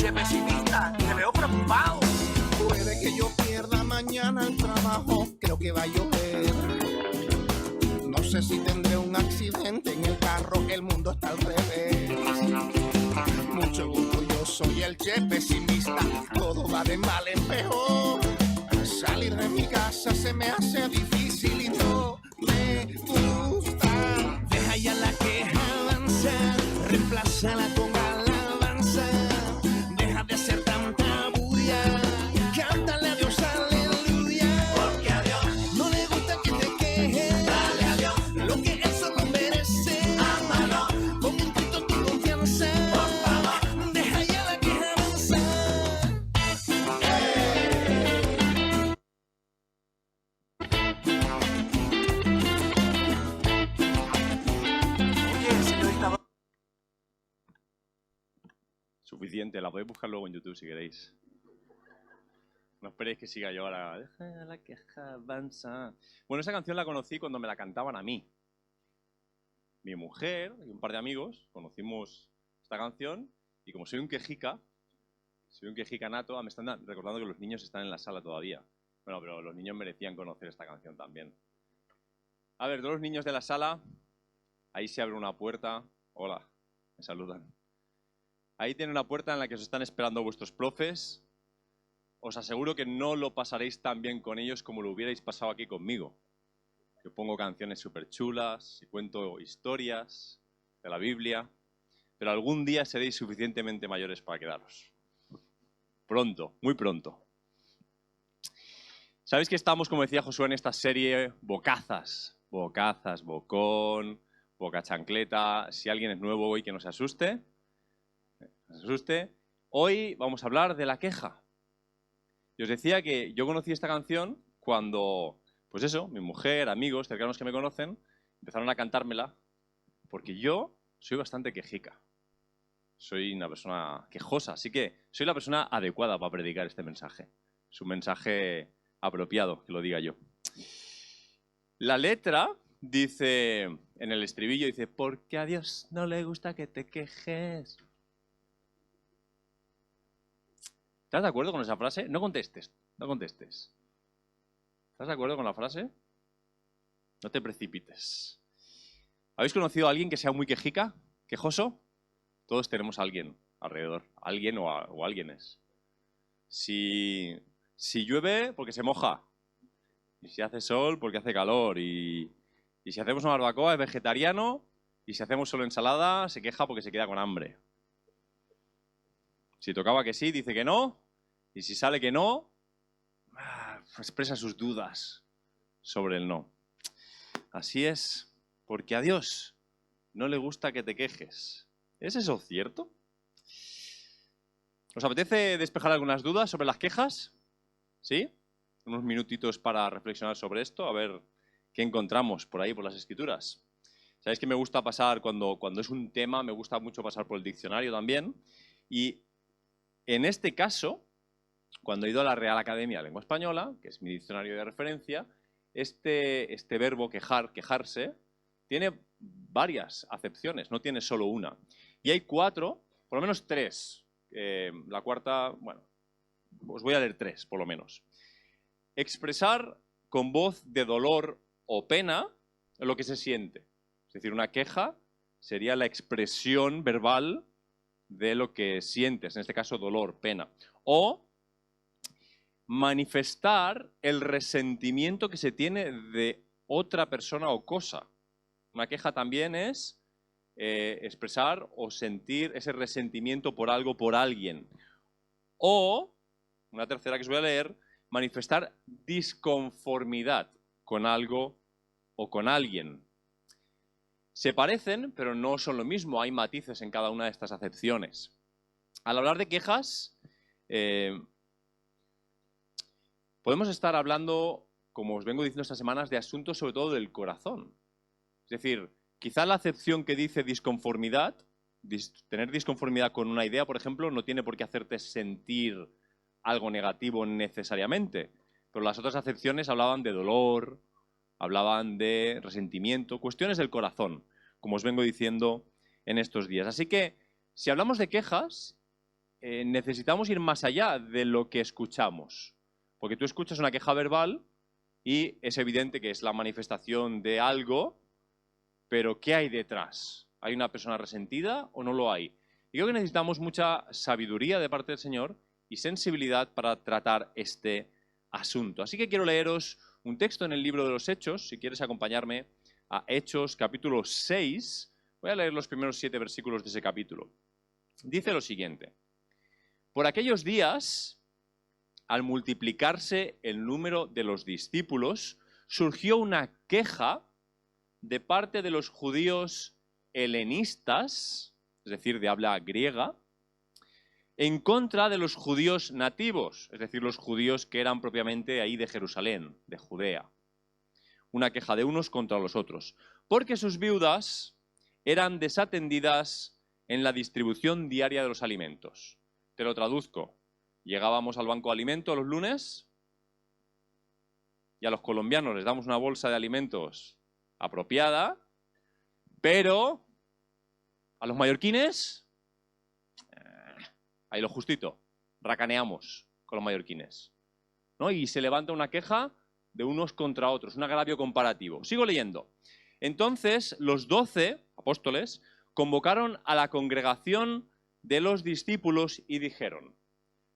Che pesimista, te veo preocupado. Puede que yo pierda mañana el trabajo, creo que va a llover. No sé si tendré un accidente en el carro, el mundo está al revés. Mucho gusto, yo soy el Che pesimista, todo va de mal en peor. Salir de mi casa se me hace difícil y no me gusta. Deja ya la queja avanzar, reemplázala con alabanza. Deja de hacer tanta bulla, cántale a Dios aleluya. Porque a Dios no le gusta que te quejes. Dale a Dios lo que Él solo merece. Ámalo con un grito tu confianza. Por favor, deja ya la queja avanzar. Oye, señorita... Suficiente, la podéis buscar luego en YouTube si queréis. No esperéis que siga yo ahora. Deja la queja avanza. Bueno, esa canción la conocí cuando me la cantaban a mí. Mi mujer y un par de amigos conocimos esta canción y como soy un quejica nato, me están recordando que los niños están en la sala todavía. Bueno, pero los niños merecían conocer esta canción también. A ver, todos los niños de la sala, ahí se abre una puerta. Hola, me saludan. Ahí tiene una puerta en la que os están esperando vuestros profes. Os aseguro que no lo pasaréis tan bien con ellos como lo hubierais pasado aquí conmigo. Yo pongo canciones súper chulas y cuento historias de la Biblia, pero algún día seréis suficientemente mayores para quedaros. Pronto, muy pronto. ¿Sabéis que estamos, como decía Josué, en esta serie Bocazas? Bocazas, bocón, boca chancleta. Si alguien es nuevo hoy, que no se asuste. Hoy vamos a hablar de la queja. Y os decía que yo conocí esta canción cuando, pues eso, mi mujer, amigos, cercanos que me conocen, empezaron a cantármela, porque yo soy bastante quejica. Soy una persona quejosa, así que soy la persona adecuada para predicar este mensaje. Es un mensaje apropiado, que lo diga yo. La letra dice, en el estribillo dice, porque a Dios no le gusta que te quejes. ¿Estás de acuerdo con esa frase? No contestes, no contestes. ¿Estás de acuerdo con la frase? No te precipites. ¿Habéis conocido a alguien que sea muy quejica? ¿Quejoso? Todos tenemos a alguien alrededor. Alguien o alguienes. Si llueve, porque se moja. Y si hace sol, porque hace calor. Y si hacemos una barbacoa, es vegetariano. Y si hacemos solo ensalada, se queja porque se queda con hambre. Si tocaba que sí, dice que no. Y si sale que no, expresa sus dudas sobre el no. Así es, porque a Dios no le gusta que te quejes. ¿Es eso cierto? ¿Os apetece despejar algunas dudas sobre las quejas? ¿Sí? Unos minutitos para reflexionar sobre esto, a ver qué encontramos por ahí, por las escrituras. ¿Sabéis que me gusta pasar, cuando es un tema, me gusta mucho pasar por el diccionario también? Y en este caso, cuando he ido a la Real Academia de Lengua Española, que es mi diccionario de referencia, este verbo quejarse, tiene varias acepciones, no tiene solo una. Y hay 4, por lo menos 3. La cuarta, bueno, os voy a leer 3, por lo menos. Expresar con voz de dolor o pena lo que se siente. Es decir, una queja sería la expresión verbal de lo que sientes, en este caso dolor, pena. O manifestar el resentimiento que se tiene de otra persona o cosa. Una queja también es expresar o sentir ese resentimiento por algo, por alguien. O, una tercera que os voy a leer, manifestar disconformidad con algo o con alguien. Se parecen, pero no son lo mismo. Hay matices en cada una de estas acepciones. Al hablar de quejas, podemos estar hablando, como os vengo diciendo estas semanas, de asuntos sobre todo del corazón. Es decir, quizá la acepción que dice disconformidad, tener disconformidad con una idea, por ejemplo, no tiene por qué hacerte sentir algo negativo necesariamente. Pero las otras acepciones hablaban de dolor, hablaban de resentimiento, cuestiones del corazón, como os vengo diciendo en estos días. Así que, si hablamos de quejas, necesitamos ir más allá de lo que escuchamos. Porque tú escuchas una queja verbal y es evidente que es la manifestación de algo, pero ¿qué hay detrás? ¿Hay una persona resentida o no lo hay? Y creo que necesitamos mucha sabiduría de parte del Señor y sensibilidad para tratar este asunto. Así que quiero leeros un texto en el libro de los Hechos, si quieres acompañarme a Hechos capítulo 6. Voy a leer los primeros 7 versículos de ese capítulo. Dice lo siguiente: por aquellos días, al multiplicarse el número de los discípulos, surgió una queja de parte de los judíos helenistas, es decir, de habla griega, en contra de los judíos nativos, es decir, los judíos que eran propiamente ahí de Jerusalén, de Judea. Una queja de unos contra los otros, porque sus viudas eran desatendidas en la distribución diaria de los alimentos. Te lo traduzco. Llegábamos al banco de alimentos los lunes y a los colombianos les damos una bolsa de alimentos apropiada, pero a los mallorquines, ahí lo justito, racaneamos con los mallorquines, ¿no? Y se levanta una queja de unos contra otros, un agravio comparativo. Sigo leyendo. Entonces los 12 apóstoles convocaron a la congregación de los discípulos y dijeron: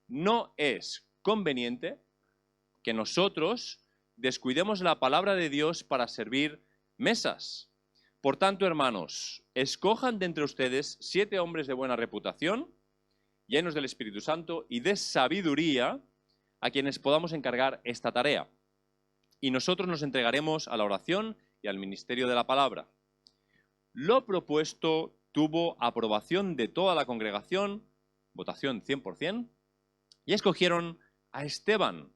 no es conveniente que nosotros descuidemos la palabra de Dios para servir mesas. Por tanto, hermanos, escojan de entre ustedes 7 hombres de buena reputación, llenos del Espíritu Santo y de sabiduría, a quienes podamos encargar esta tarea. Y nosotros nos entregaremos a la oración y al ministerio de la palabra. Lo propuesto tuvo aprobación de toda la congregación, votación 100%, y escogieron a Esteban,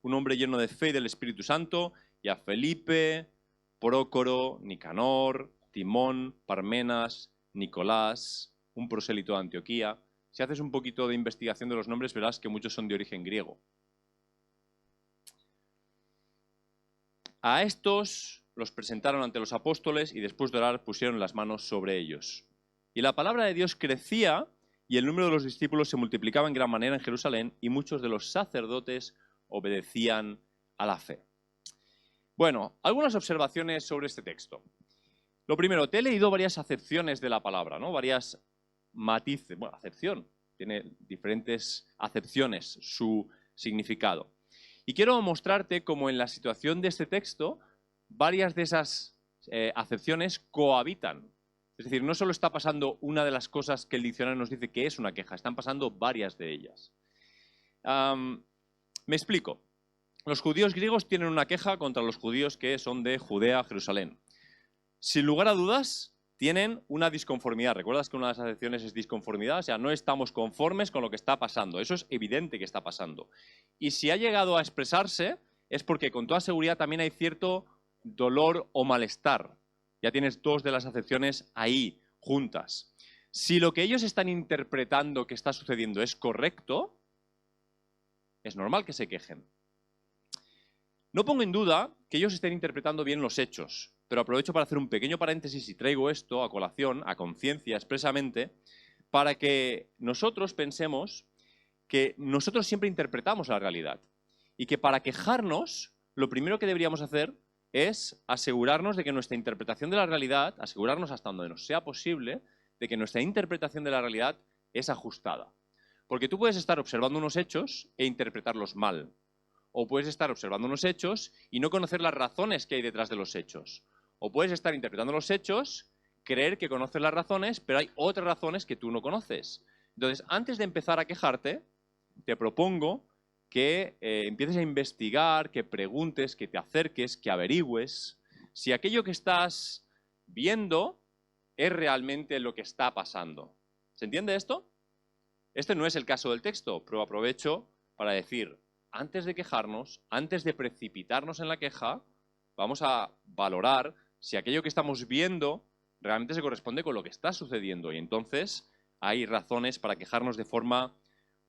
un hombre lleno de fe y del Espíritu Santo, y a Felipe, Prócoro, Nicanor, Timón, Parmenas, Nicolás, un prosélito de Antioquía. Si haces un poquito de investigación de los nombres, verás que muchos son de origen griego. A estos los presentaron ante los apóstoles y después de orar pusieron las manos sobre ellos. Y la palabra de Dios crecía y el número de los discípulos se multiplicaba en gran manera en Jerusalén y muchos de los sacerdotes obedecían a la fe. Bueno, algunas observaciones sobre este texto. Lo primero, te he leído varias acepciones de la palabra, ¿no? Varias matices. Bueno, acepción. Tiene diferentes acepciones su significado. Y quiero mostrarte cómo en la situación de este texto varias de esas acepciones cohabitan. Es decir, no solo está pasando una de las cosas que el diccionario nos dice que es una queja, están pasando varias de ellas. Me explico. Los judíos griegos tienen una queja contra los judíos que son de Judea, Jerusalén. Sin lugar a dudas, tienen una disconformidad. ¿Recuerdas que una de las acepciones es disconformidad? O sea, no estamos conformes con lo que está pasando. Eso es evidente que está pasando. Y si ha llegado a expresarse, es porque con toda seguridad también hay cierto dolor o malestar. Ya tienes 2 de las acepciones ahí, juntas. Si lo que ellos están interpretando que está sucediendo es correcto, es normal que se quejen. No pongo en duda que ellos estén interpretando bien los hechos, pero aprovecho para hacer un pequeño paréntesis y traigo esto a colación, a conciencia expresamente, para que nosotros pensemos que nosotros siempre interpretamos la realidad y que para quejarnos, lo primero que deberíamos hacer es asegurarnos de que nuestra interpretación de la realidad, asegurarnos hasta donde nos sea posible, de que nuestra interpretación de la realidad es ajustada. Porque tú puedes estar observando unos hechos e interpretarlos mal. O puedes estar observando unos hechos y no conocer las razones que hay detrás de los hechos. O puedes estar interpretando los hechos, creer que conoces las razones, pero hay otras razones que tú no conoces. Entonces, antes de empezar a quejarte, te propongo que empieces a investigar, que preguntes, que te acerques, que averigües si aquello que estás viendo es realmente lo que está pasando. ¿Se entiende esto? Este no es el caso del texto, pero aprovecho para decir, antes de quejarnos, antes de precipitarnos en la queja, vamos a valorar si aquello que estamos viendo realmente se corresponde con lo que está sucediendo. Y entonces hay razones para quejarnos de forma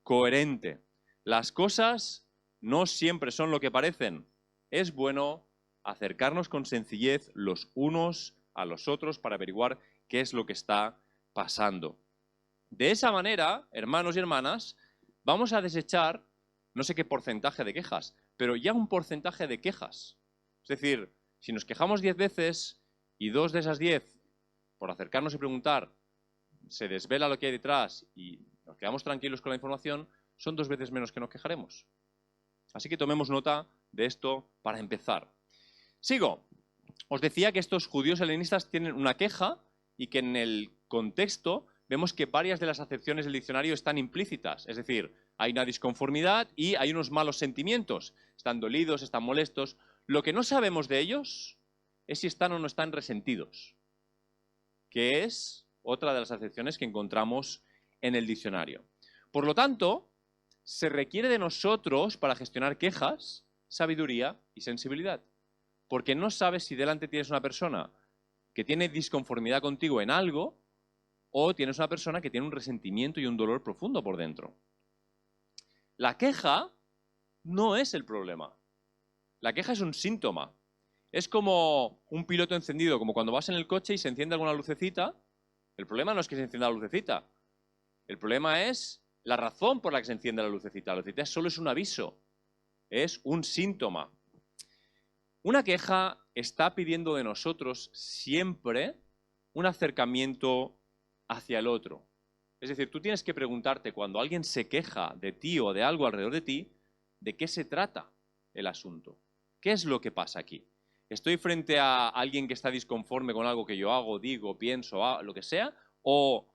coherente. Las cosas no siempre son lo que parecen. Es bueno acercarnos con sencillez los unos a los otros para averiguar qué es lo que está pasando. De esa manera, hermanos y hermanas, vamos a desechar, no sé qué porcentaje de quejas, pero ya un porcentaje de quejas. Es decir, si nos quejamos 10 veces y 2 de esas 10, por acercarnos y preguntar, se desvela lo que hay detrás y nos quedamos tranquilos con la información, son 2 veces menos que nos quejaremos. Así que tomemos nota de esto para empezar. Sigo. Os decía que estos judíos helenistas tienen una queja y que en el contexto vemos que varias de las acepciones del diccionario están implícitas. Es decir, hay una disconformidad y hay unos malos sentimientos. Están dolidos, están molestos. Lo que no sabemos de ellos es si están o no están resentidos, que es otra de las acepciones que encontramos en el diccionario. Por lo tanto, se requiere de nosotros, para gestionar quejas, sabiduría y sensibilidad. Porque no sabes si delante tienes una persona que tiene disconformidad contigo en algo o tienes una persona que tiene un resentimiento y un dolor profundo por dentro. La queja no es el problema. La queja es un síntoma. Es como un piloto encendido, como cuando vas en el coche y se enciende alguna lucecita. El problema no es que se encienda la lucecita. El problema es la razón por la que se enciende la lucecita. La lucecita solo es un aviso, es un síntoma. Una queja está pidiendo de nosotros siempre un acercamiento hacia el otro. Es decir, tú tienes que preguntarte cuando alguien se queja de ti o de algo alrededor de ti, ¿de qué se trata el asunto? ¿Qué es lo que pasa aquí? ¿Estoy frente a alguien que está disconforme con algo que yo hago, digo, pienso, lo que sea? ¿O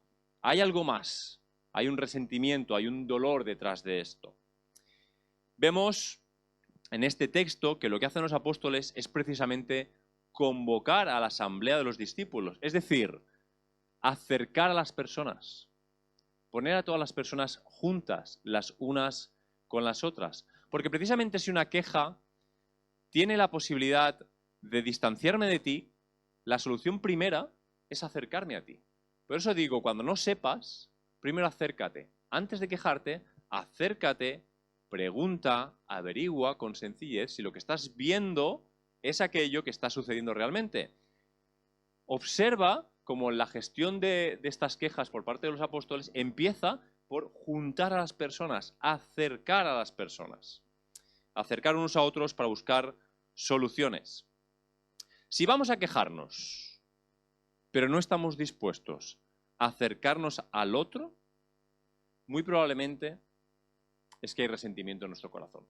hay algo más? ¿Hay un resentimiento, hay un dolor detrás de esto? Vemos en este texto que lo que hacen los apóstoles es precisamente convocar a la asamblea de los discípulos, es decir, acercar a las personas, poner a todas las personas juntas, las unas con las otras. Porque precisamente si una queja tiene la posibilidad de distanciarme de ti, la solución primera es acercarme a ti. Por eso digo, cuando no sepas, primero acércate. Antes de quejarte, acércate, pregunta, averigua con sencillez si lo que estás viendo es aquello que está sucediendo realmente. Observa cómo la gestión de estas quejas por parte de los apóstoles empieza por juntar a las personas, acercar a las personas, acercar unos a otros para buscar soluciones. Si vamos a quejarnos, pero no estamos dispuestos a acercarnos al otro, muy probablemente es que hay resentimiento en nuestro corazón.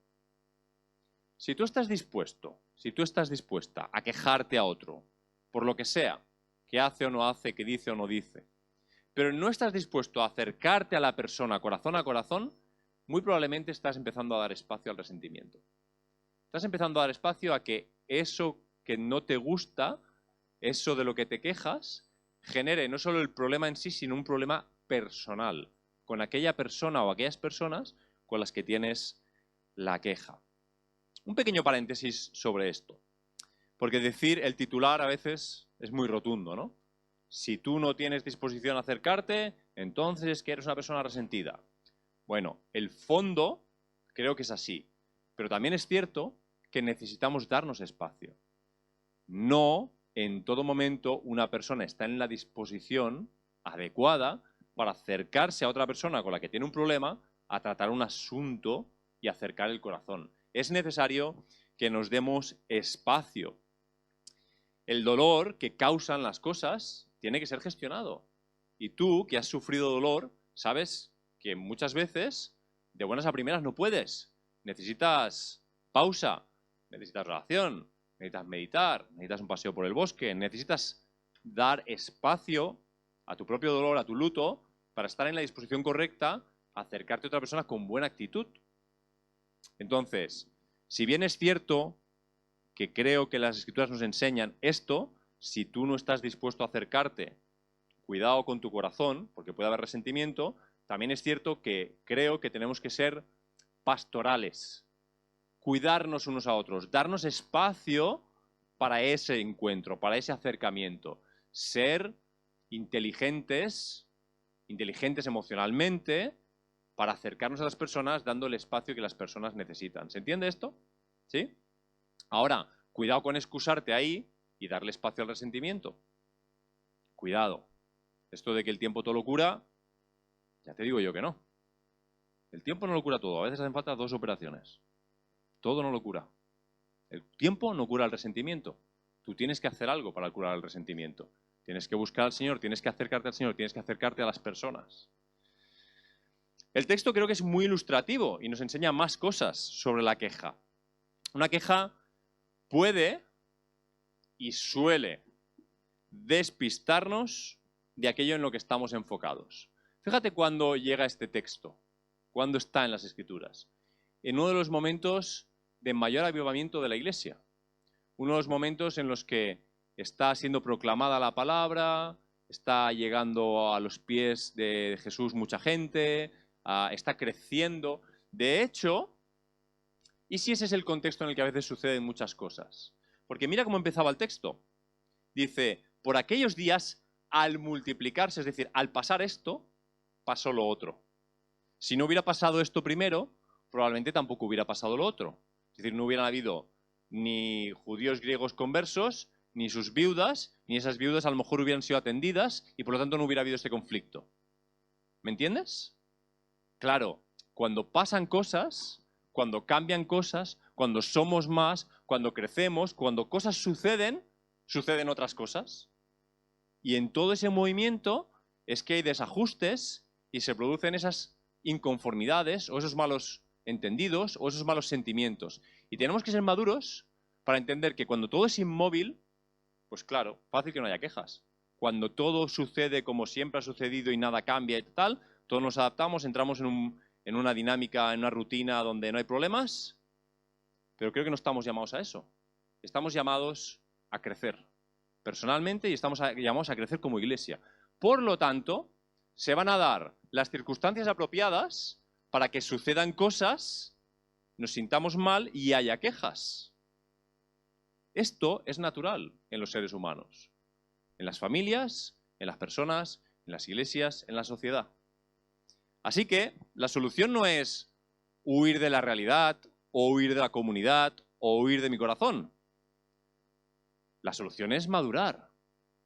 Si tú estás dispuesto, si tú estás dispuesta a quejarte a otro, por lo que sea, que hace o no hace, que dice o no dice, pero no estás dispuesto a acercarte a la persona corazón a corazón, muy probablemente estás empezando a dar espacio al resentimiento. Estás empezando a dar espacio a que eso que no te gusta, eso de lo que te quejas, genere no solo el problema en sí, sino un problema personal con aquella persona o aquellas personas con las que tienes la queja. Un pequeño paréntesis sobre esto, porque decir el titular a veces es muy rotundo, ¿no? Si tú no tienes disposición a acercarte, entonces es que eres una persona resentida. Bueno, el fondo creo que es así, pero también es cierto que necesitamos darnos espacio. No en todo momento una persona está en la disposición adecuada para acercarse a otra persona con la que tiene un problema a tratar un asunto y acercar el corazón. Es necesario que nos demos espacio. El dolor que causan las cosas tiene que ser gestionado. Y tú, que has sufrido dolor, sabes que muchas veces, de buenas a primeras, no puedes. Necesitas pausa, necesitas relación, necesitas meditar, necesitas un paseo por el bosque, necesitas dar espacio a tu propio dolor, a tu luto, para estar en la disposición correcta, acercarte a otra persona con buena actitud. Entonces, si bien es cierto que creo que las Escrituras nos enseñan esto, si tú no estás dispuesto a acercarte, cuidado con tu corazón, porque puede haber resentimiento, también es cierto que creo que tenemos que ser pastorales, cuidarnos unos a otros, darnos espacio para ese encuentro, para ese acercamiento, ser inteligentes emocionalmente, para acercarnos a las personas dando el espacio que las personas necesitan. ¿Se entiende esto? ¿Sí? Ahora, cuidado con excusarte ahí y darle espacio al resentimiento. Cuidado. Esto de que el tiempo todo lo cura, Ya te digo yo que no. El tiempo no lo cura todo. A veces hacen falta 2 operaciones. Todo no lo cura. El tiempo no cura el resentimiento. Tú tienes que hacer algo para curar el resentimiento. Tienes que buscar al Señor, tienes que acercarte al Señor, tienes que acercarte a las personas. El texto creo que es muy ilustrativo y nos enseña más cosas sobre la queja. Una queja puede y suele despistarnos de aquello en lo que estamos enfocados. Fíjate cuando llega este texto, cuando está en las Escrituras. En uno de los momentos de mayor avivamiento de la Iglesia. Uno de los momentos en los que está siendo proclamada la palabra, está llegando a los pies de Jesús mucha gente, está creciendo. De hecho, ¿y si ese es el contexto en el que a veces suceden muchas cosas? Porque mira cómo empezaba el texto. Dice, por aquellos días, al multiplicarse, es decir, al pasar esto, pasó lo otro. Si no hubiera pasado esto primero, probablemente tampoco hubiera pasado lo otro. Es decir, no hubieran habido ni judíos griegos conversos, ni sus viudas, ni esas viudas a lo mejor hubieran sido atendidas y por lo tanto no hubiera habido este conflicto. ¿Me entiendes? Claro, cuando pasan cosas, cuando cambian cosas, cuando somos más, cuando crecemos, cuando cosas suceden, suceden otras cosas. Y en todo ese movimiento es que hay desajustes y se producen esas inconformidades o esos malos entendidos o esos malos sentimientos. Y tenemos que ser maduros para entender que cuando todo es inmóvil, pues claro, fácil que no haya quejas. Cuando todo sucede como siempre ha sucedido y nada cambia y tal, todos nos adaptamos, entramos en una dinámica, en una rutina donde no hay problemas, pero creo que no estamos llamados a eso. Estamos llamados a crecer personalmente y estamos llamados a crecer como iglesia. Por lo tanto, se van a dar las circunstancias apropiadas para que sucedan cosas, nos sintamos mal y haya quejas. Esto es natural en los seres humanos, en las familias, en las personas, en las iglesias, en la sociedad. Así que la solución no es huir de la realidad, o huir de la comunidad, o huir de mi corazón. La solución es madurar,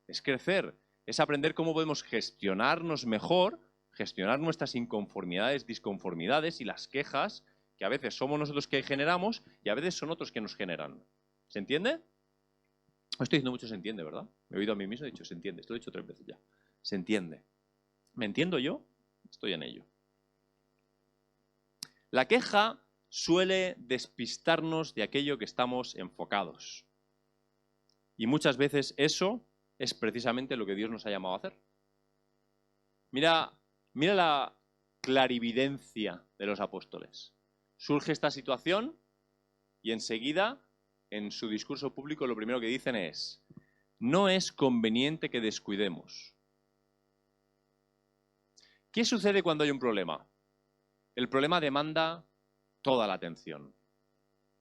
es crecer, es aprender cómo podemos gestionarnos mejor, gestionar nuestras inconformidades, disconformidades y las quejas, que a veces somos nosotros que generamos y a veces son otros que nos generan. ¿Se entiende? Estoy diciendo mucho se entiende, ¿verdad? Me he oído a mí mismo y he dicho se entiende. Esto lo he dicho 3 veces ya. Se entiende. ¿Me entiendo yo? Estoy en ello. La queja suele despistarnos de aquello que estamos enfocados. Y muchas veces eso es precisamente lo que Dios nos ha llamado a hacer. Mira la clarividencia de los apóstoles. Surge esta situación y enseguida, en su discurso público, lo primero que dicen es: no es conveniente que descuidemos. ¿Qué sucede cuando hay un problema? El problema demanda toda la atención.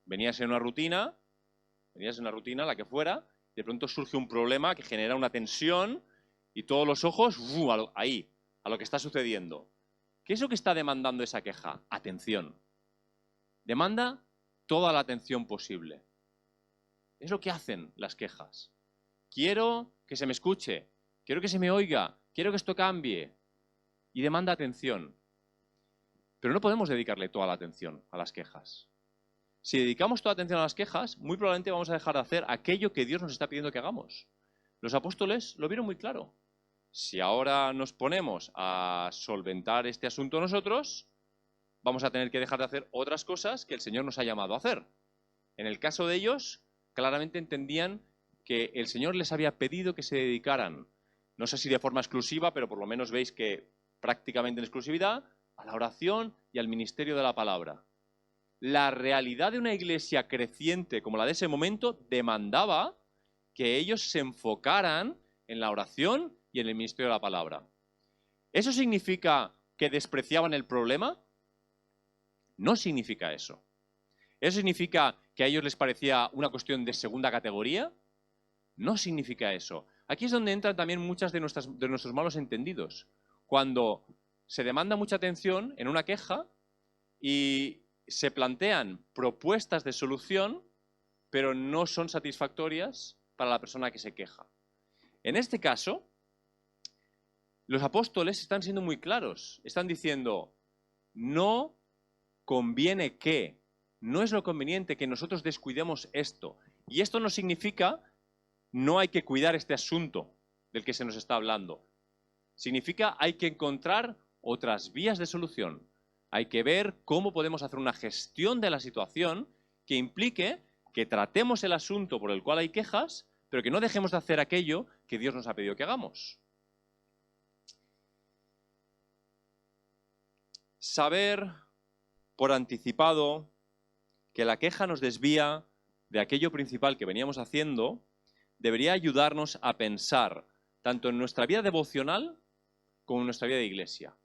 Venías en una rutina, la que fuera, de pronto surge un problema que genera una tensión y todos los ojos ahí, a lo que está sucediendo. ¿Qué es lo que está demandando esa queja? Atención. Demanda toda la atención posible. Es lo que hacen las quejas. Quiero que se me escuche, quiero que se me oiga, quiero que esto cambie. Y demanda atención. Pero no podemos dedicarle toda la atención a las quejas. Si dedicamos toda la atención a las quejas, muy probablemente vamos a dejar de hacer aquello que Dios nos está pidiendo que hagamos. Los apóstoles lo vieron muy claro. Si ahora nos ponemos a solventar este asunto nosotros, vamos a tener que dejar de hacer otras cosas que el Señor nos ha llamado a hacer. En el caso de ellos, claramente entendían que el Señor les había pedido que se dedicaran, no sé si de forma exclusiva, pero por lo menos veis que prácticamente en exclusividad, a la oración y al ministerio de la palabra. La realidad de una iglesia creciente como la de ese momento demandaba que ellos se enfocaran en la oración y en el ministerio de la palabra. ¿Eso significa que despreciaban el problema? No significa eso. ¿Eso significa que a ellos les parecía una cuestión de segunda categoría? No significa eso. Aquí es donde entran también muchas de nuestros malos entendidos. Cuando se demanda mucha atención en una queja y se plantean propuestas de solución, pero no son satisfactorias para la persona que se queja. En este caso, los apóstoles están siendo muy claros. Están diciendo, no conviene que, no es lo conveniente que nosotros descuidemos esto. Y esto no significa no hay que cuidar este asunto del que se nos está hablando. Significa hay que encontrar otras vías de solución. Hay que ver cómo podemos hacer una gestión de la situación que implique que tratemos el asunto por el cual hay quejas, pero que no dejemos de hacer aquello que Dios nos ha pedido que hagamos. Saber por anticipado que la queja nos desvía de aquello principal que veníamos haciendo debería ayudarnos a pensar tanto en nuestra vida devocional como en nuestra vida de iglesia.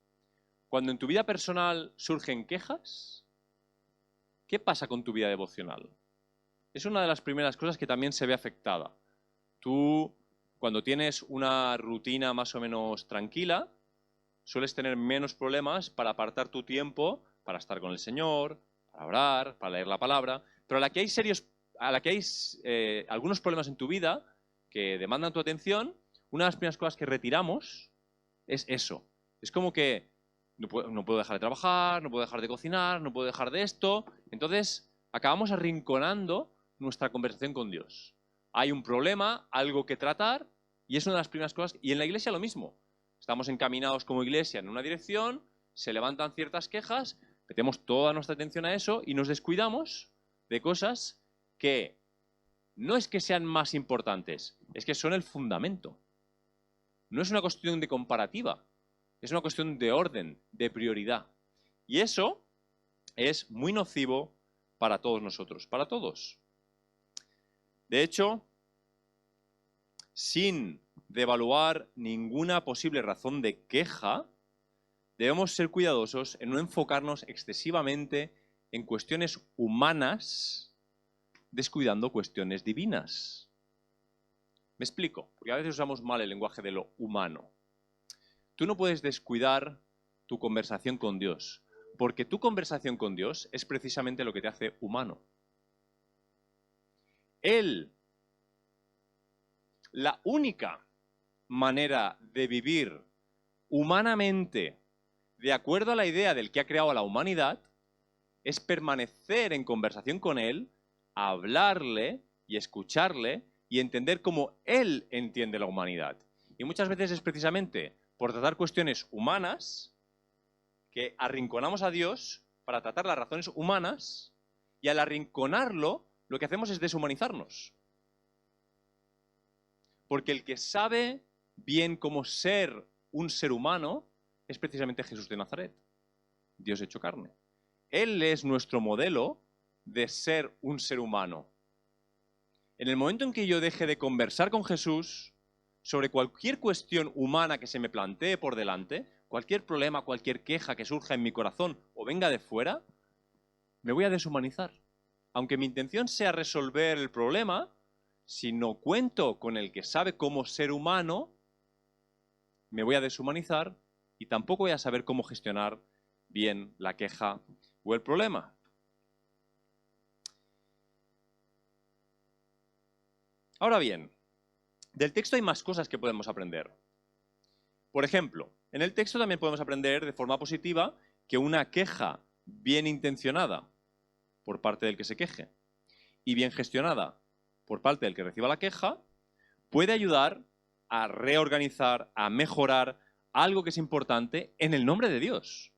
Cuando en tu vida personal surgen quejas, ¿qué pasa con tu vida devocional? Es una de las primeras cosas que también se ve afectada. Tú, cuando tienes una rutina más o menos tranquila, sueles tener menos problemas para apartar tu tiempo para estar con el Señor, para orar, para leer la palabra, pero a la que hay algunos problemas en tu vida que demandan tu atención, una de las primeras cosas que retiramos es eso. Es como que no puedo dejar de trabajar, no puedo dejar de cocinar, no puedo dejar de esto. Entonces, acabamos arrinconando nuestra conversación con Dios. Hay un problema, algo que tratar, y es una de las primeras cosas. Y en la iglesia lo mismo. Estamos encaminados como iglesia en una dirección, se levantan ciertas quejas, metemos toda nuestra atención a eso y nos descuidamos de cosas que no es que sean más importantes, es que son el fundamento. No es una cuestión de comparativa, es una cuestión de orden, de prioridad. Y eso es muy nocivo para todos nosotros, para todos. De hecho, sin devaluar ninguna posible razón de queja, debemos ser cuidadosos en no enfocarnos excesivamente en cuestiones humanas, descuidando cuestiones divinas. Me explico, porque a veces usamos mal el lenguaje de lo humano. Tú no puedes descuidar tu conversación con Dios, porque tu conversación con Dios es precisamente lo que te hace humano. La única manera de vivir humanamente de acuerdo a la idea del que ha creado a la humanidad es permanecer en conversación con Él, hablarle y escucharle y entender cómo Él entiende la humanidad. Y muchas veces es precisamente por tratar cuestiones humanas que arrinconamos a Dios para tratar las razones humanas, y al arrinconarlo lo que hacemos es deshumanizarnos. Porque el que sabe bien cómo ser un ser humano es precisamente Jesús de Nazaret, Dios hecho carne. Él es nuestro modelo de ser un ser humano. En el momento en que yo deje de conversar con Jesús sobre cualquier cuestión humana que se me plantee por delante, cualquier problema, cualquier queja que surja en mi corazón o venga de fuera, me voy a deshumanizar. Aunque mi intención sea resolver el problema, si no cuento con el que sabe cómo ser humano, me voy a deshumanizar y tampoco voy a saber cómo gestionar bien la queja o el problema. Ahora bien, del texto hay más cosas que podemos aprender. Por ejemplo, en el texto también podemos aprender de forma positiva que una queja bien intencionada por parte del que se queje y bien gestionada por parte del que reciba la queja puede ayudar a reorganizar, a mejorar algo que es importante en el nombre de Dios.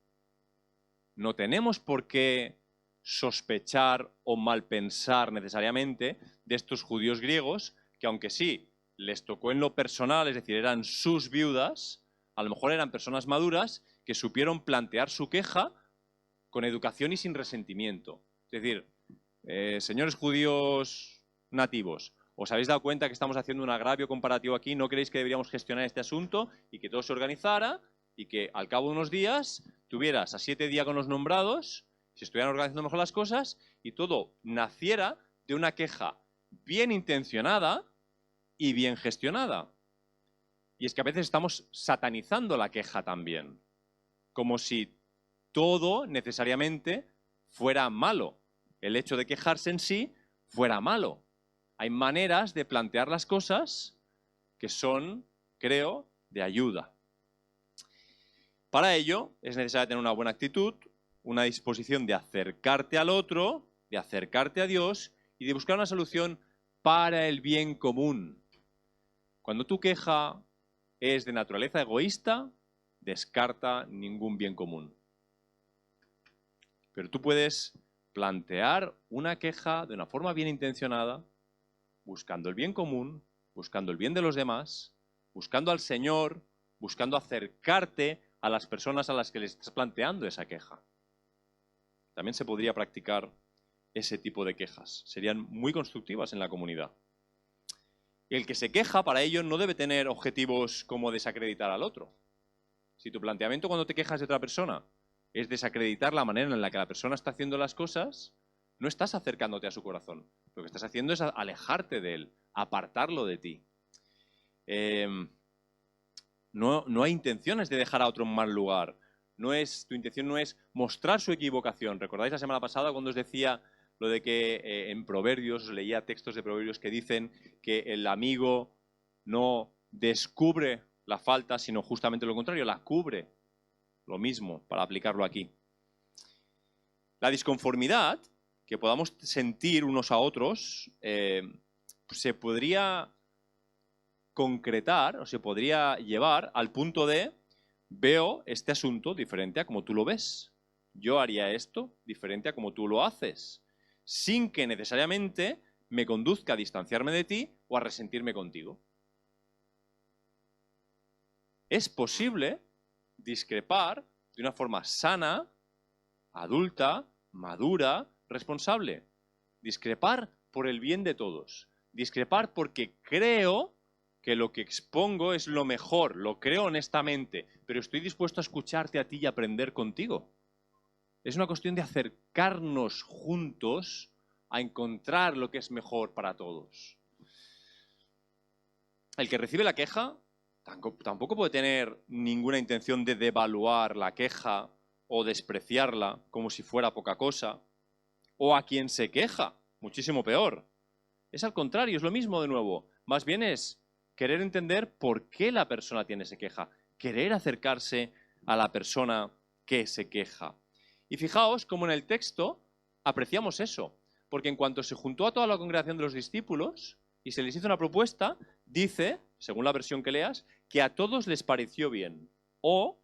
No tenemos por qué sospechar o malpensar necesariamente de estos judíos griegos que, aunque sí les tocó en lo personal, es decir, eran sus viudas, a lo mejor eran personas maduras que supieron plantear su queja con educación y sin resentimiento. Es decir, señores judíos nativos, ¿os habéis dado cuenta que estamos haciendo un agravio comparativo aquí? ¿No creéis que deberíamos gestionar este asunto y que todo se organizara y que al cabo de unos días tuvieras a 7 diáconos nombrados, se estuvieran organizando mejor las cosas y todo naciera de una queja bien intencionada y bien gestionada? Y es que a veces estamos satanizando la queja también, como si todo necesariamente fuera malo. El hecho de quejarse en sí fuera malo. Hay maneras de plantear las cosas que son, creo, de ayuda. Para ello es necesario tener una buena actitud, una disposición de acercarte al otro, de acercarte a Dios y de buscar una solución para el bien común. Cuando tu queja es de naturaleza egoísta, descarta ningún bien común. Pero tú puedes plantear una queja de una forma bien intencionada, buscando el bien común, buscando el bien de los demás, buscando al Señor, buscando acercarte a las personas a las que les estás planteando esa queja. También se podría practicar ese tipo de quejas. Serían muy constructivas en la comunidad. El que se queja, para ello, no debe tener objetivos como desacreditar al otro. Si tu planteamiento cuando te quejas de otra persona es desacreditar la manera en la que la persona está haciendo las cosas, no estás acercándote a su corazón. Lo que estás haciendo es alejarte de él, apartarlo de ti. No hay intenciones de dejar a otro en mal lugar. Tu intención no es mostrar su equivocación. ¿Recordáis la semana pasada cuando os decía lo de que en Proverbios, os leía textos de Proverbios que dicen que el amigo no descubre la falta, sino justamente lo contrario, la cubre? Lo mismo, para aplicarlo aquí. La disconformidad que podamos sentir unos a otros se podría concretar o se podría llevar al punto de: veo este asunto diferente a como tú lo ves. Yo haría esto diferente a como tú lo haces, sin que necesariamente me conduzca a distanciarme de ti o a resentirme contigo. Es posible discrepar de una forma sana, adulta, madura, responsable. Discrepar por el bien de todos. Discrepar porque creo que lo que expongo es lo mejor, lo creo honestamente, pero estoy dispuesto a escucharte a ti y aprender contigo. Es una cuestión de acercarnos juntos a encontrar lo que es mejor para todos. El que recibe la queja tampoco puede tener ninguna intención de devaluar la queja o despreciarla como si fuera poca cosa, o a quien se queja, muchísimo peor. Es al contrario, es lo mismo de nuevo. Más bien es querer entender por qué la persona tiene esa queja, querer acercarse a la persona que se queja. Y fijaos cómo en el texto apreciamos eso, porque en cuanto se juntó a toda la congregación de los discípulos y se les hizo una propuesta, dice, según la versión que leas, que a todos les pareció bien, o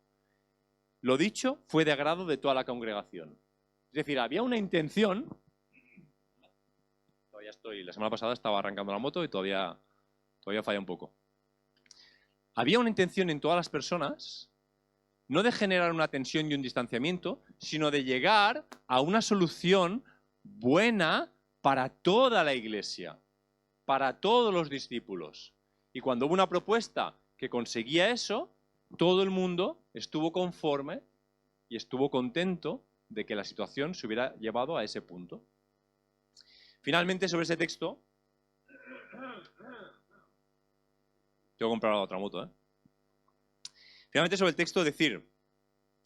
lo dicho fue de agrado de toda la congregación. Es decir, había una intención. La semana pasada estaba arrancando la moto y todavía falla un poco. Había una intención en todas las personas, no de generar una tensión y un distanciamiento, sino de llegar a una solución buena para toda la iglesia, para todos los discípulos. Y cuando hubo una propuesta que conseguía eso, todo el mundo estuvo conforme y estuvo contento de que la situación se hubiera llevado a ese punto. Finalmente, sobre ese texto, tengo que comprar otra moto, ¿eh? Finalmente, sobre el texto, decir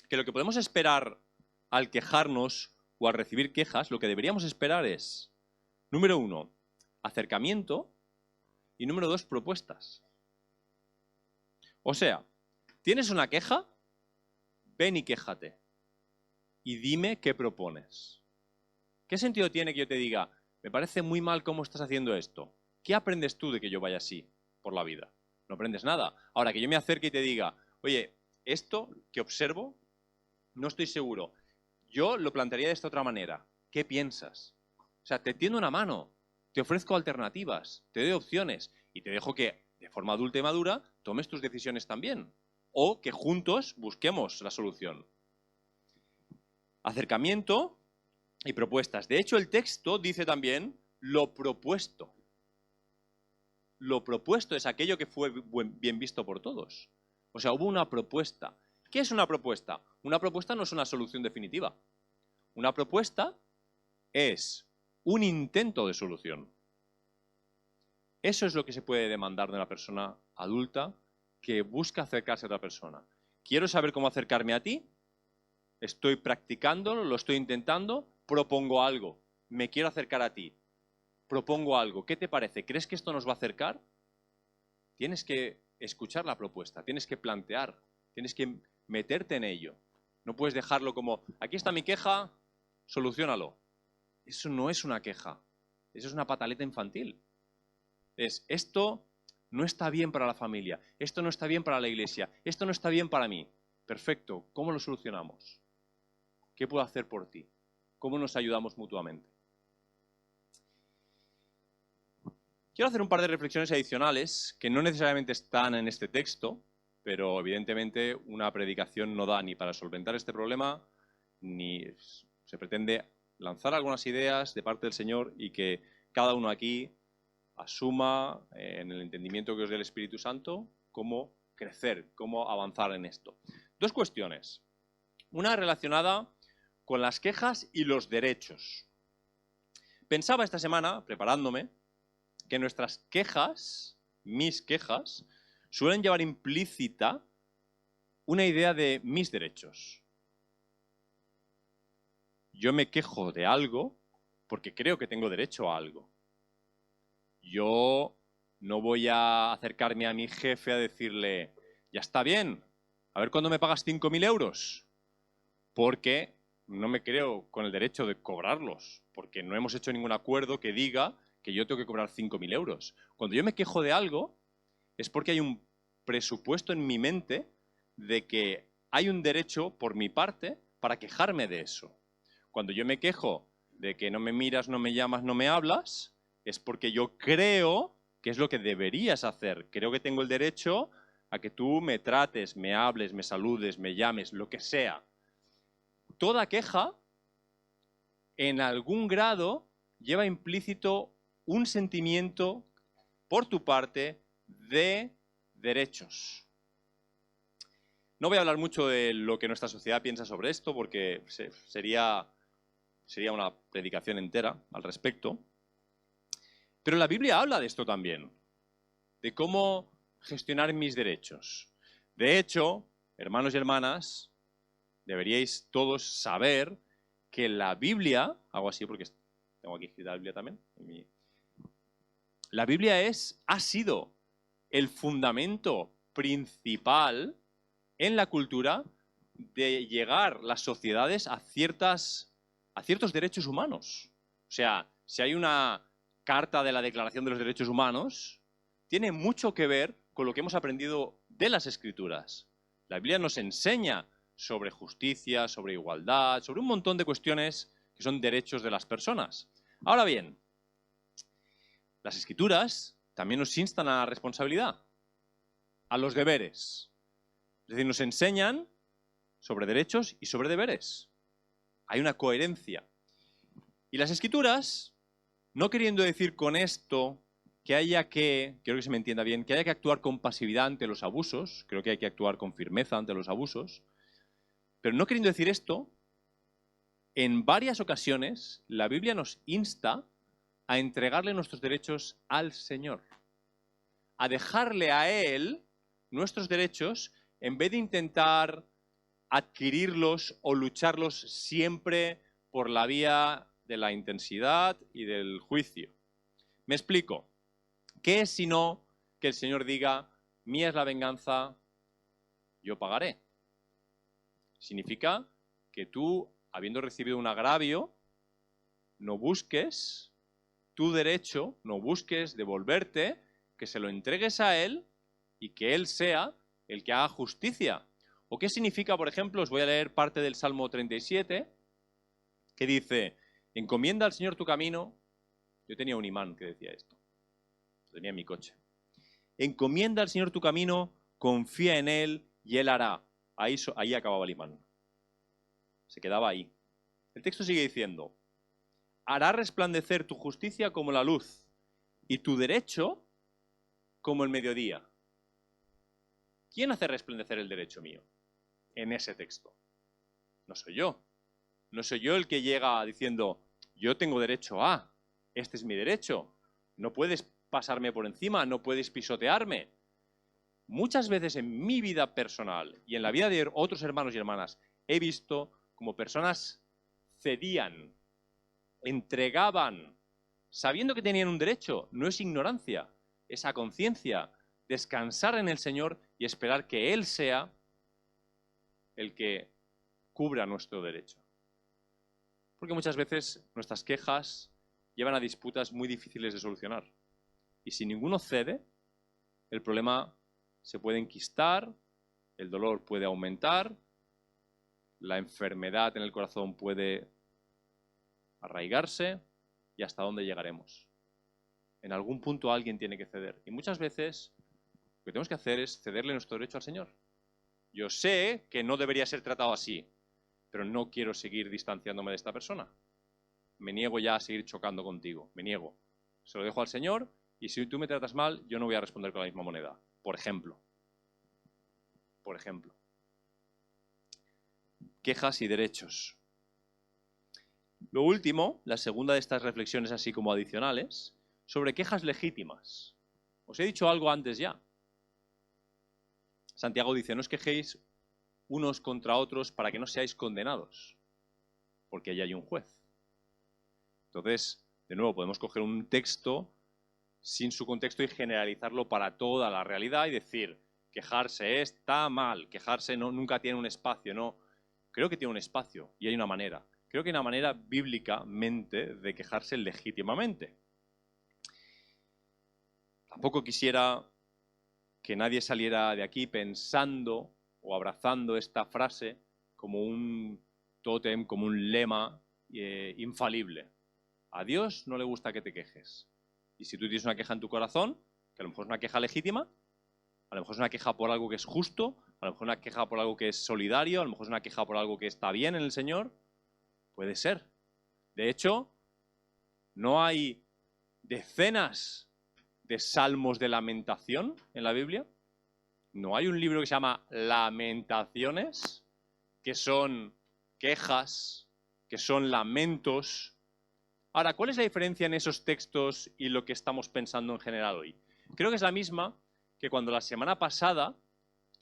que lo que podemos esperar al quejarnos o al recibir quejas, lo que deberíamos esperar es, número 1, acercamiento, y número 2, propuestas. O sea, ¿tienes una queja? Ven y quéjate. Y dime qué propones. ¿Qué sentido tiene que yo te diga, me parece muy mal cómo estás haciendo esto? ¿Qué aprendes tú de que yo vaya así por la vida? No aprendes nada. Ahora, que yo me acerque y te diga, oye, esto que observo, no estoy seguro. Yo lo plantearía de esta otra manera. ¿Qué piensas? O sea, te tiendo una mano, te ofrezco alternativas, te doy opciones y te dejo que, de forma adulta y madura, tomes tus decisiones también. O que juntos busquemos la solución. Acercamiento y propuestas. De hecho, el texto dice también lo propuesto. Lo propuesto es aquello que fue bien visto por todos. O sea, hubo una propuesta. ¿Qué es una propuesta? Una propuesta no es una solución definitiva. Una propuesta es un intento de solución. Eso es lo que se puede demandar de una persona adulta que busca acercarse a otra persona. Quiero saber cómo acercarme a ti, estoy practicándolo, lo estoy intentando, propongo algo, me quiero acercar a ti, propongo algo, ¿qué te parece? ¿Crees que esto nos va a acercar? Tienes que escuchar la propuesta, tienes que plantear, tienes que meterte en ello. No puedes dejarlo como, aquí está mi queja, soluciónalo. Eso no es una queja, eso es una pataleta infantil. Esto no está bien para la familia, esto no está bien para la iglesia, esto no está bien para mí. Perfecto, ¿cómo lo solucionamos? ¿Qué puedo hacer por ti? ¿Cómo nos ayudamos mutuamente? Quiero hacer un par de reflexiones adicionales que no necesariamente están en este texto, pero evidentemente una predicación no da ni para solventar este problema, ni se pretende lanzar algunas ideas de parte del Señor y que cada uno aquí asuma en el entendimiento que os dé el Espíritu Santo cómo crecer, cómo avanzar en esto. Dos cuestiones. Una relacionada con las quejas y los derechos. Pensaba esta semana, preparándome, que nuestras quejas, mis quejas, suelen llevar implícita una idea de mis derechos. Yo me quejo de algo porque creo que tengo derecho a algo. Yo no voy a acercarme a mi jefe a decirle, ya está bien, a ver cuándo me pagas 5.000 euros, porque no me creo con el derecho de cobrarlos, porque no hemos hecho ningún acuerdo que diga que yo tengo que cobrar 5.000 euros. Cuando yo me quejo de algo, es porque hay un presupuesto en mi mente de que hay un derecho por mi parte para quejarme de eso. Cuando yo me quejo de que no me miras, no me llamas, no me hablas, es porque yo creo que es lo que deberías hacer. Creo que tengo el derecho a que tú me trates, me hables, me saludes, me llames, lo que sea. Toda queja, en algún grado, lleva implícito un sentimiento por tu parte de derechos. No voy a hablar mucho de lo que nuestra sociedad piensa sobre esto porque sería una predicación entera al respecto. Pero la Biblia habla de esto también, de cómo gestionar mis derechos. De hecho, hermanos y hermanas, deberíais todos saber que la Biblia, hago así porque tengo aquí escrita la Biblia también, la Biblia ha sido el fundamento principal en la cultura de llegar las sociedades a ciertos derechos humanos. O sea, si hay una carta de la Declaración de los Derechos Humanos, tiene mucho que ver con lo que hemos aprendido de las Escrituras. La Biblia nos enseña sobre justicia, sobre igualdad, sobre un montón de cuestiones que son derechos de las personas. Ahora bien, las Escrituras también nos instan a la responsabilidad, a los deberes. Es decir, nos enseñan sobre derechos y sobre deberes. Hay una coherencia. Y las Escrituras, no queriendo decir con esto que quiero que se me entienda bien, que haya que actuar con pasividad ante los abusos, creo que hay que actuar con firmeza ante los abusos, pero no queriendo decir esto, en varias ocasiones la Biblia nos insta a entregarle nuestros derechos al Señor, a dejarle a Él nuestros derechos en vez de intentar adquirirlos o lucharlos siempre por la vía de la intensidad y del juicio. Me explico. ¿Qué es sino que el Señor diga, mía es la venganza, yo pagaré? Significa que tú, habiendo recibido un agravio, no busques tu derecho, no busques devolverte, que se lo entregues a Él y que Él sea el que haga justicia. ¿O qué significa, por ejemplo, os voy a leer parte del Salmo 37, que dice, encomienda al Señor tu camino. Yo tenía un imán que decía esto, lo tenía en mi coche. Encomienda al Señor tu camino, confía en Él y Él hará. Ahí acababa el imán. Se quedaba ahí. El texto sigue diciendo, hará resplandecer tu justicia como la luz y tu derecho como el mediodía. ¿Quién hace resplandecer el derecho mío en ese texto? No soy yo. No soy yo el que llega diciendo, yo tengo derecho a, este es mi derecho. No puedes pasarme por encima, no puedes pisotearme. Muchas veces en mi vida personal y en la vida de otros hermanos y hermanas he visto como personas cedían, entregaban, sabiendo que tenían un derecho. No es ignorancia, es a conciencia, descansar en el Señor y esperar que Él sea el que cubra nuestro derecho. Porque muchas veces nuestras quejas llevan a disputas muy difíciles de solucionar. Y si ninguno cede, el problema se puede enquistar, el dolor puede aumentar, la enfermedad en el corazón puede arraigarse, y hasta dónde llegaremos. En algún punto alguien tiene que ceder. Y muchas veces lo que tenemos que hacer es cederle nuestro derecho al Señor. Yo sé que no debería ser tratado así, pero no quiero seguir distanciándome de esta persona. Me niego ya a seguir chocando contigo, me niego. Se lo dejo al Señor y si tú me tratas mal, yo no voy a responder con la misma moneda. Por ejemplo. Por ejemplo. Quejas y derechos. Lo último, la segunda de estas reflexiones así como adicionales, sobre quejas legítimas. Os he dicho algo antes ya. Santiago dice, no os quejéis unos contra otros para que no seáis condenados, porque allí hay un juez. Entonces, de nuevo, podemos coger un texto sin su contexto y generalizarlo para toda la realidad y decir, quejarse está mal, quejarse nunca tiene un espacio, no. Creo que tiene un espacio y hay una manera. Creo que hay una manera bíblicamente de quejarse legítimamente. Tampoco quisiera que nadie saliera de aquí pensando o abrazando esta frase como un tótem, como un lema infalible. A Dios no le gusta que te quejes. Y si tú tienes una queja en tu corazón, que a lo mejor es una queja legítima, a lo mejor es una queja por algo que es justo, a lo mejor es una queja por algo que es solidario, a lo mejor es una queja por algo que está bien en el Señor, puede ser. De hecho, no hay decenas de salmos de lamentación en la Biblia. No hay un libro que se llama Lamentaciones, que son quejas, que son lamentos. Ahora, ¿cuál es la diferencia en esos textos y lo que estamos pensando en general hoy? Creo que es la misma que cuando la semana pasada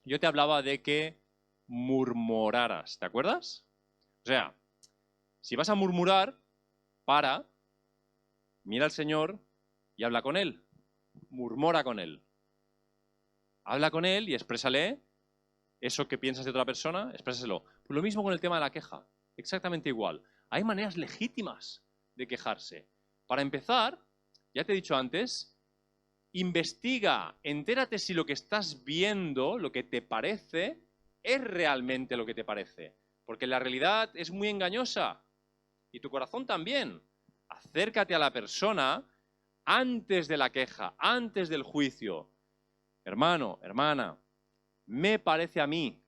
yo te hablaba de que murmuraras, ¿te acuerdas? O sea, si vas a murmurar, mira al Señor y habla con Él, murmura con Él. Habla con Él y exprésale eso que piensas de otra persona, exprésaselo. Pues lo mismo con el tema de la queja, exactamente igual. Hay maneras legítimas de quejarse. Para empezar, ya te he dicho antes, investiga, entérate si lo que estás viendo, lo que te parece, es realmente lo que te parece. Porque la realidad es muy engañosa y tu corazón también. Acércate a la persona antes de la queja, antes del juicio. Hermano, hermana, me parece a mí,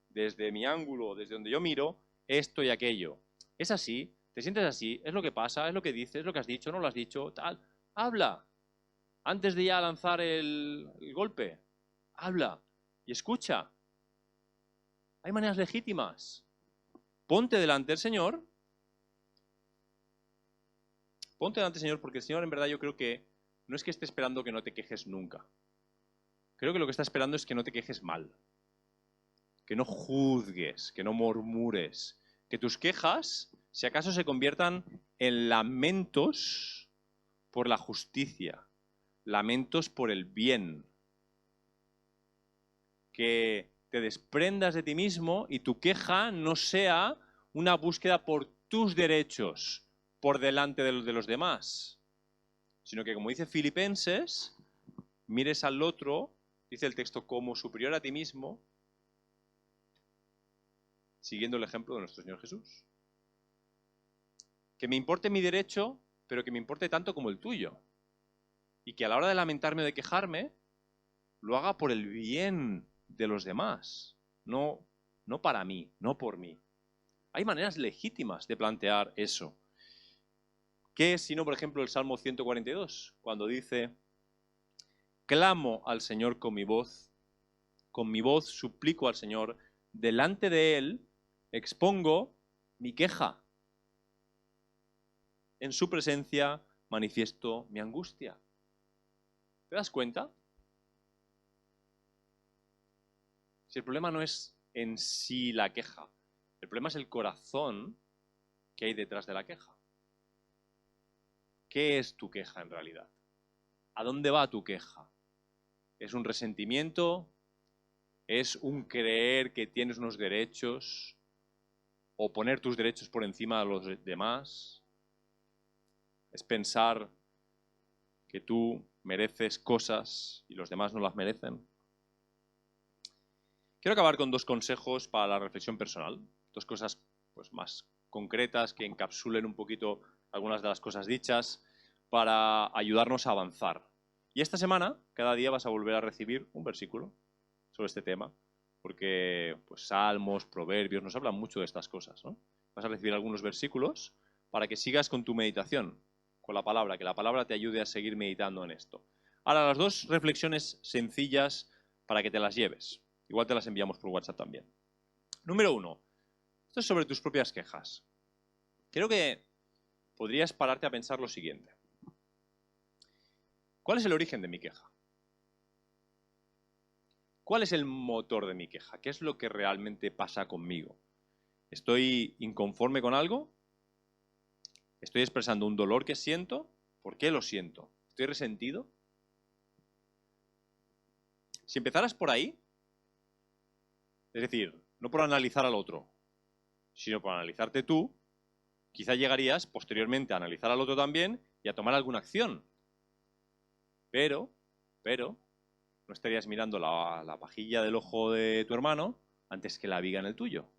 desde mi ángulo, desde donde yo miro, esto y aquello. ¿Es así? ¿Te sientes así? ¿Es lo que pasa? ¿Es lo que dices? ¿Es lo que has dicho? ¿No lo has dicho? Tal. Habla. Antes de ya lanzar el golpe. Habla. Y escucha. Hay maneras legítimas. Ponte delante del Señor. Ponte delante del Señor porque el Señor en verdad yo creo que no es que esté esperando que no te quejes nunca. Creo que lo que está esperando es que no te quejes mal. Que no juzgues, que no murmures. Que tus quejas, si acaso, se conviertan en lamentos por la justicia. Lamentos por el bien. Que te desprendas de ti mismo y tu queja no sea una búsqueda por tus derechos por delante de los demás, sino que, como dice Filipenses, mires al otro, dice el texto, como superior a ti mismo, siguiendo el ejemplo de nuestro Señor Jesús. Que me importe mi derecho, pero que me importe tanto como el tuyo. Y que a la hora de lamentarme o de quejarme, lo haga por el bien de los demás, no para mí, no por mí. Hay maneras legítimas de plantear eso. ¿Qué es sino, por ejemplo, el Salmo 142? Cuando dice, clamo al Señor con mi voz suplico al Señor, delante de Él expongo mi queja. En su presencia manifiesto mi angustia. ¿Te das cuenta? Si el problema no es en sí la queja, el problema es el corazón que hay detrás de la queja. ¿Qué es tu queja en realidad? ¿A dónde va tu queja? ¿Es un resentimiento Es un creer que tienes unos derechos o poner tus derechos por encima de los demás. Es pensar que tú mereces cosas y los demás no las merecen. Quiero acabar con 2 consejos para la reflexión personal. 2 cosas pues, más concretas que encapsulen un poquito algunas de las cosas dichas para ayudarnos a avanzar. Y esta semana, cada día vas a volver a recibir un versículo sobre este tema, porque pues, Salmos, Proverbios nos hablan mucho de estas cosas, ¿no? Vas a recibir algunos versículos para que sigas con tu meditación, con la palabra, que la palabra te ayude a seguir meditando en esto. Ahora, las 2 reflexiones sencillas para que te las lleves. Igual te las enviamos por WhatsApp también. Número 1. Esto es sobre tus propias quejas. Creo que podrías pararte a pensar lo siguiente. ¿Cuál es el origen de mi queja? ¿Cuál es el motor de mi queja? ¿Qué es lo que realmente pasa conmigo? ¿Estoy inconforme con algo? ¿Estoy expresando un dolor que siento? ¿Por qué lo siento? ¿Estoy resentido? Si empezaras por ahí, es decir, no por analizar al otro, sino por analizarte tú, quizá llegarías posteriormente a analizar al otro también y a tomar alguna acción. Pero, no estarías mirando la pajilla del ojo de tu hermano antes que la viga en el tuyo.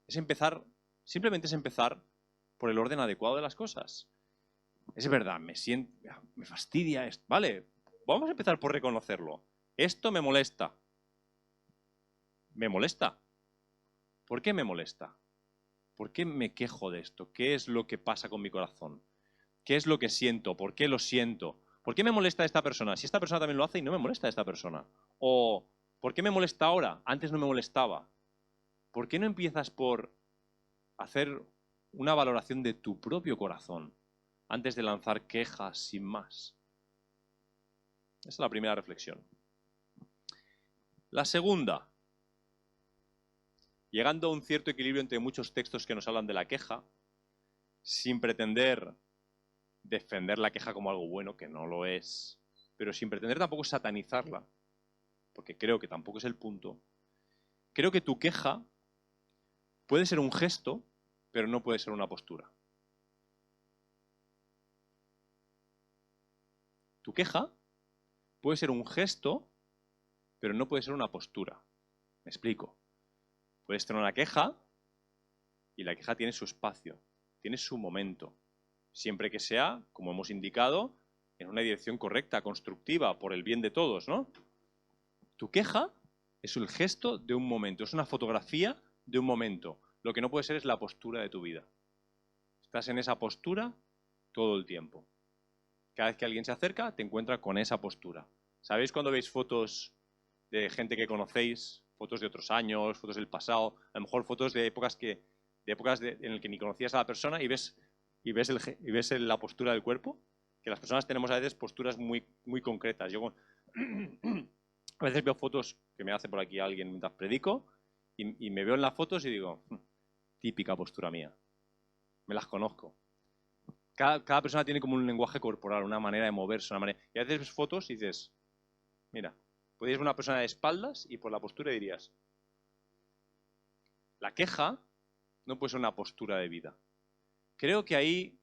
Es empezar, simplemente es empezar por el orden adecuado de las cosas. Es verdad, me fastidia esto. Vale, vamos a empezar por reconocerlo. Esto me molesta. ¿Me molesta? ¿Por qué me molesta? ¿Por qué me quejo de esto? ¿Qué es lo que pasa con mi corazón? ¿Qué es lo que siento? ¿Por qué lo siento? ¿Por qué me molesta esta persona? Si esta persona también lo hace y no me molesta esta persona. O ¿por qué me molesta ahora? Antes no me molestaba. ¿Por qué no empiezas por hacer una valoración de tu propio corazón antes de lanzar quejas sin más? Esa es la primera reflexión. La segunda. Llegando a un cierto equilibrio entre muchos textos que nos hablan de la queja, sin pretender defender la queja como algo bueno, que no lo es, pero sin pretender tampoco satanizarla, porque creo que tampoco es el punto. Creo que tu queja puede ser un gesto, pero no puede ser una postura. Tu queja puede ser un gesto, pero no puede ser una postura. Me explico. Puedes tener una queja y la queja tiene su espacio, tiene su momento, siempre que sea, como hemos indicado, en una dirección correcta, constructiva, por el bien de todos, ¿no? Tu queja es el gesto de un momento, es una fotografía de un momento. Lo que no puede ser es la postura de tu vida. Estás en esa postura todo el tiempo. Cada vez que alguien se acerca, te encuentra con esa postura. ¿Sabéis cuando veis fotos de gente que conocéis? Fotos de otros años, fotos del pasado, a lo mejor fotos de épocas en las que ni conocías a la persona y ves la postura del cuerpo, que las personas tenemos a veces posturas muy, muy concretas. Yo a veces veo fotos que me hace por aquí alguien mientras predico y me veo en las fotos y digo, típica postura mía, me las conozco. Cada persona tiene como un lenguaje corporal, una manera de moverse, y a veces ves fotos y dices, mira, podrías ver una persona de espaldas y por la postura dirías, la queja no puede ser una postura de vida. Creo que ahí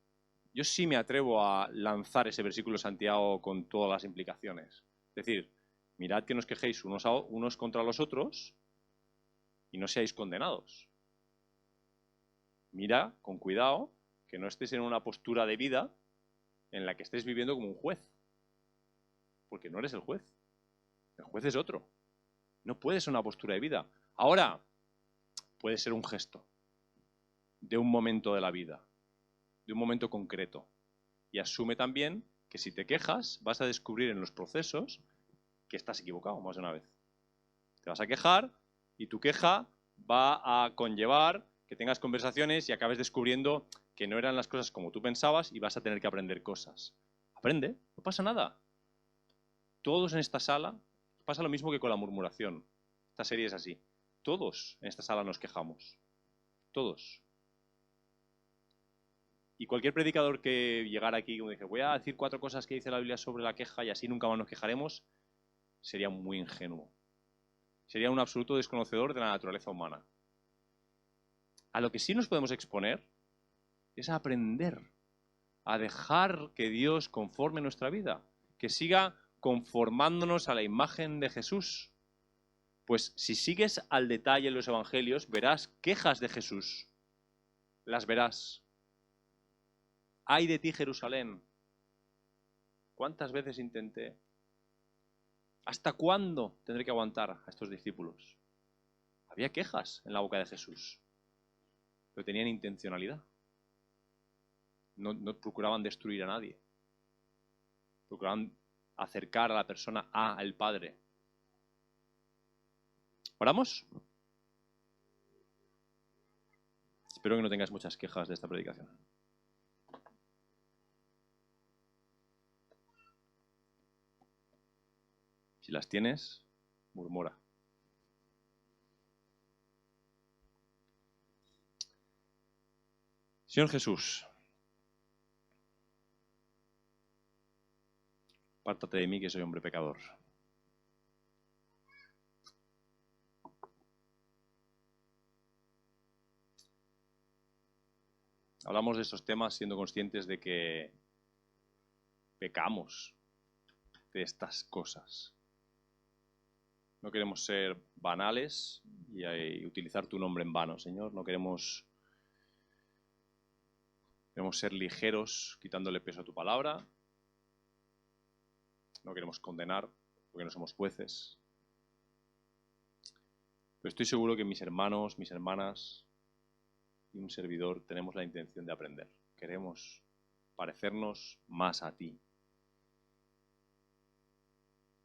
yo sí me atrevo a lanzar ese versículo de Santiago con todas las implicaciones. Es decir, mirad que no os quejéis unos contra los otros y no seáis condenados. Mira con cuidado que no estés en una postura de vida en la que estés viviendo como un juez. Porque no eres el juez. El juez es otro. No puede ser una postura de vida. Ahora, puede ser un gesto de un momento de la vida, de un momento concreto. Y asume también que si te quejas, vas a descubrir en los procesos que estás equivocado más de una vez. Te vas a quejar y tu queja va a conllevar que tengas conversaciones y acabes descubriendo que no eran las cosas como tú pensabas y vas a tener que aprender cosas. Aprende, no pasa nada. Todos en esta sala, pasa lo mismo que con la murmuración. Esta serie es así. Todos en esta sala nos quejamos. Todos. Y cualquier predicador que llegara aquí y dice, voy a decir 4 cosas que dice la Biblia sobre la queja y así nunca más nos quejaremos, sería muy ingenuo. Sería un absoluto desconocedor de la naturaleza humana. A lo que sí nos podemos exponer es a aprender, a dejar que Dios conforme nuestra vida, que siga conformándonos a la imagen de Jesús. Pues si sigues al detalle en los evangelios, verás quejas de Jesús. Las verás. ¡Ay de ti, Jerusalén! ¿Cuántas veces intenté? ¿Hasta cuándo tendré que aguantar a estos discípulos? Había quejas en la boca de Jesús, pero tenían intencionalidad. No procuraban destruir a nadie. Procuraban acercar a la persona al Padre. ¿Oramos? Espero que no tengas muchas quejas de esta predicación. Si las tienes, murmura. Señor Jesús, apártate de mí que soy hombre pecador. Hablamos de estos temas siendo conscientes de que pecamos de estas cosas. No queremos ser banales y utilizar tu nombre en vano, Señor. No queremos ser ligeros quitándole peso a tu palabra. No queremos condenar porque no somos jueces. Pero estoy seguro que mis hermanos, mis hermanas y un servidor tenemos la intención de aprender. Queremos parecernos más a ti.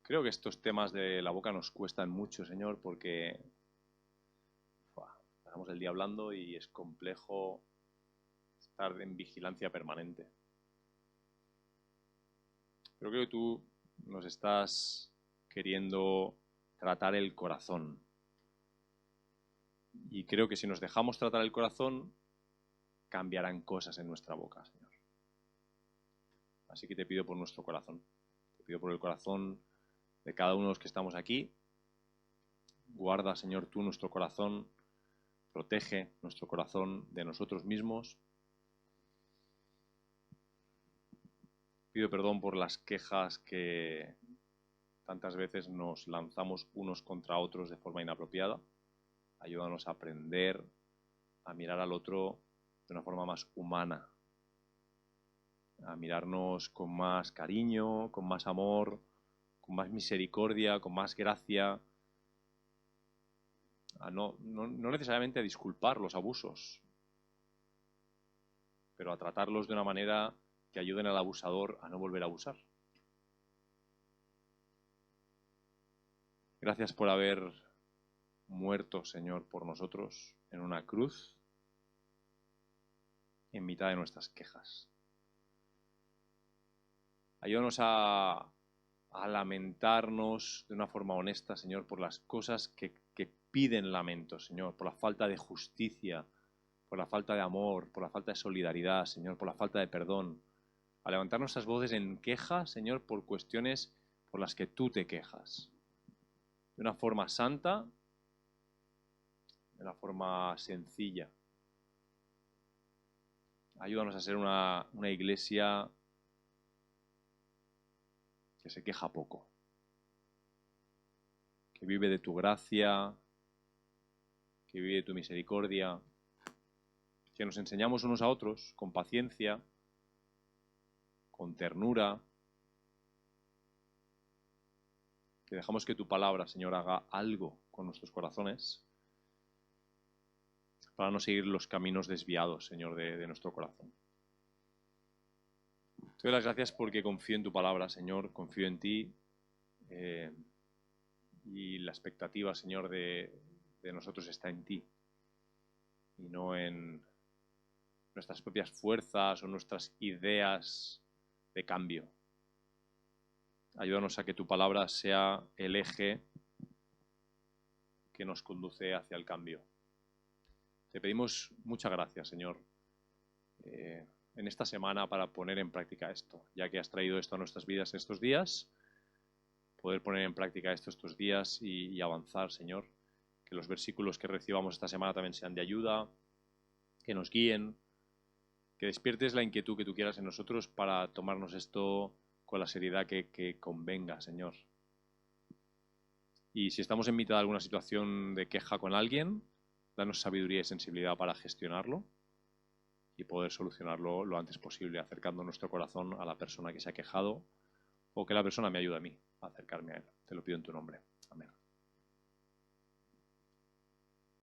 Creo que estos temas de la boca nos cuestan mucho, Señor, porque pasamos el día hablando y es complejo estar en vigilancia permanente. Pero creo que tú nos estás queriendo tratar el corazón. Y creo que si nos dejamos tratar el corazón, cambiarán cosas en nuestra boca, Señor. Así que te pido por nuestro corazón. Te pido por el corazón de cada uno de los que estamos aquí. Guarda, Señor, tú nuestro corazón. Protege nuestro corazón de nosotros mismos. Pido perdón por las quejas que tantas veces nos lanzamos unos contra otros de forma inapropiada. Ayúdanos a aprender a mirar al otro de una forma más humana, a mirarnos con más cariño, con más amor, con más misericordia, con más gracia, a no necesariamente a disculpar los abusos, pero a tratarlos de una manera que ayuden al abusador a no volver a abusar. Gracias por haber muerto, Señor, por nosotros en una cruz en mitad de nuestras quejas. Ayúdanos a lamentarnos de una forma honesta, Señor, por las cosas que piden lamento, Señor, por la falta de justicia, por la falta de amor, por la falta de solidaridad, Señor, por la falta de perdón. A levantar nuestras voces en queja, Señor, por cuestiones por las que tú te quejas. De una forma santa, de una forma sencilla. Ayúdanos a ser una iglesia que se queja poco, que vive de tu gracia, que vive de tu misericordia, que nos enseñamos unos a otros con paciencia, con ternura, que dejamos que tu palabra, Señor, haga algo con nuestros corazones para no seguir los caminos desviados, Señor, de nuestro corazón. Te doy las gracias porque confío en tu palabra, Señor, confío en ti y la expectativa, Señor, de nosotros está en ti y no en nuestras propias fuerzas o nuestras ideas de cambio. Ayúdanos a que tu palabra sea el eje que nos conduce hacia el cambio. Te pedimos mucha gracia, Señor, en esta semana para poner en práctica esto, ya que has traído esto a nuestras vidas estos días. poder poner en práctica esto estos días y avanzar, Señor. Que los versículos que recibamos esta semana también sean de ayuda, que nos guíen, que despiertes la inquietud que tú quieras en nosotros para tomarnos esto con la seriedad que convenga, Señor. Y si estamos en mitad de alguna situación de queja con alguien, danos sabiduría y sensibilidad para gestionarlo y poder solucionarlo lo antes posible, acercando nuestro corazón a la persona que se ha quejado o que la persona me ayude a mí a acercarme a él. Te lo pido en tu nombre.